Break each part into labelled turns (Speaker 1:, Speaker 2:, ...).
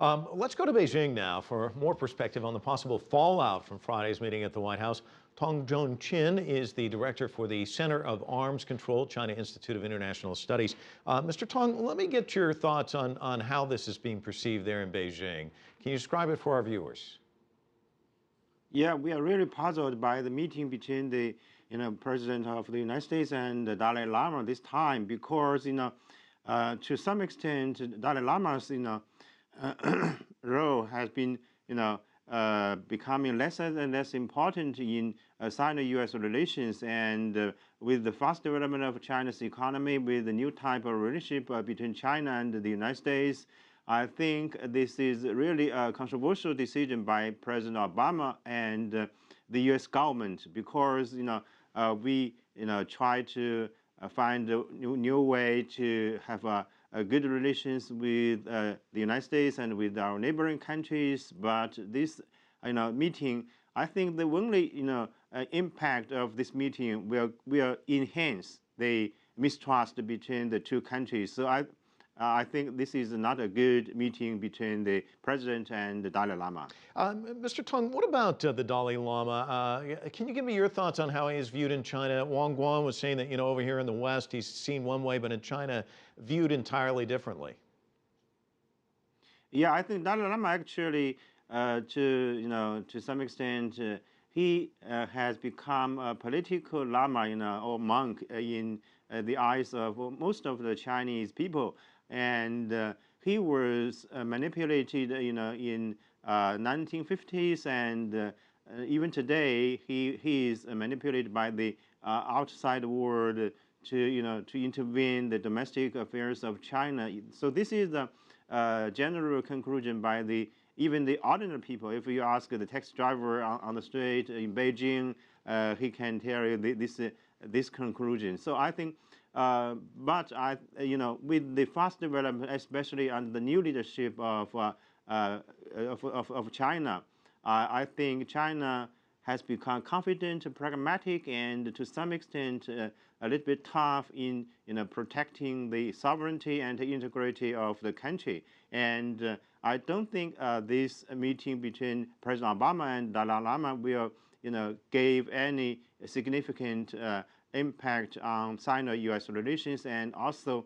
Speaker 1: Let's go to Beijing now for more perspective on the possible fallout from Friday's meeting at the White House. Teng Jianqun is the director for the Center of Arms Control, China Institute of International Studies. Mr. Teng, let me get your thoughts on how this is being perceived there in Beijing. Can you describe it for our viewers?
Speaker 2: Yeah, we are really puzzled by the meeting between the President of the United States and the Dalai Lama this time because to some extent Dalai Lama's role has been becoming less and less important in Sino-U.S. relations, and with the fast development of China's economy, with the new type of relationship between China and the United States, I think this is really a controversial decision by President Obama and the U.S. government because we try to find a new way to have a good relations with the United States and with our neighboring countries. But this meeting, I think the only impact of this meeting will enhance the mistrust between the two countries. So I think this is not a good meeting between the president and the Dalai Lama.
Speaker 1: Mr. Teng, what about the Dalai Lama? Can you give me your thoughts on how he is viewed in China? Wang Guan was saying that, over here in the West, he's seen one way, but in China, viewed entirely differently.
Speaker 2: Yeah, I think Dalai Lama actually, to some extent, he has become a political lama, or monk in the eyes of most of the Chinese people. And he was manipulated, in 1950s, and even today he is manipulated by the outside world to intervene the domestic affairs of China. So this is the general conclusion by even the ordinary people. If you ask the taxi driver on the street in Beijing, he can tell you this conclusion. So I think. But with the fast development, especially under the new leadership of China, I think China has become confident, pragmatic, and to some extent a little bit tough in protecting the sovereignty and the integrity of the country. And I don't think this meeting between President Obama and Dalai Lama will give any significant impact on Sino-U.S. relations, and also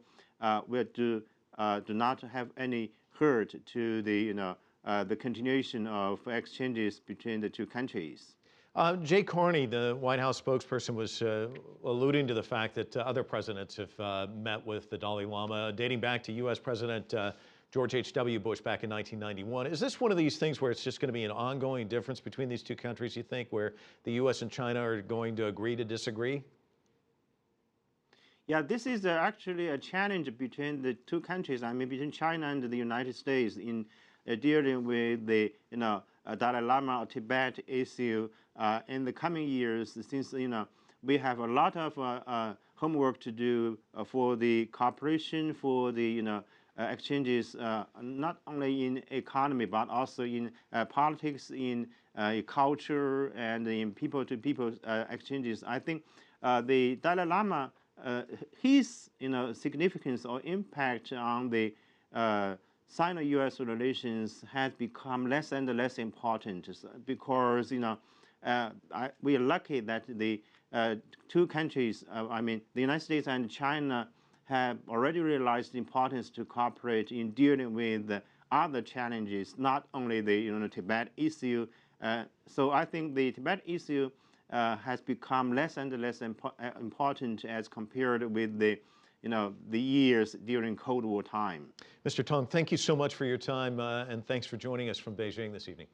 Speaker 2: will do not have any hurt to the continuation of exchanges between the two countries.
Speaker 1: Jay Carney, the White House spokesperson, was alluding to the fact that other presidents have met with the Dalai Lama, dating back to U.S. President George H.W. Bush back in 1991. Is this one of these things where it's just going to be an ongoing difference between these two countries, you think, where the U.S. and China are going to agree to disagree?
Speaker 2: Yeah, this is actually a challenge between the two countries. I mean, between China and the United States in dealing with the Dalai Lama or Tibet issue in the coming years. Since we have a lot of homework to do for the cooperation, for the exchanges, not only in economy but also in politics, in culture, and in people-to-people exchanges. I think the Dalai Lama. His significance or impact on the Sino-U.S. relations has become less and less important because we are lucky that the two countries, I mean the United States and China, have already realized the importance to cooperate in dealing with other challenges, not only the Tibet issue. So I think the Tibet issue has become less and less important as compared with the years during Cold War time.
Speaker 1: Mr. Teng, thank you so much for your time, and thanks for joining us from Beijing this evening.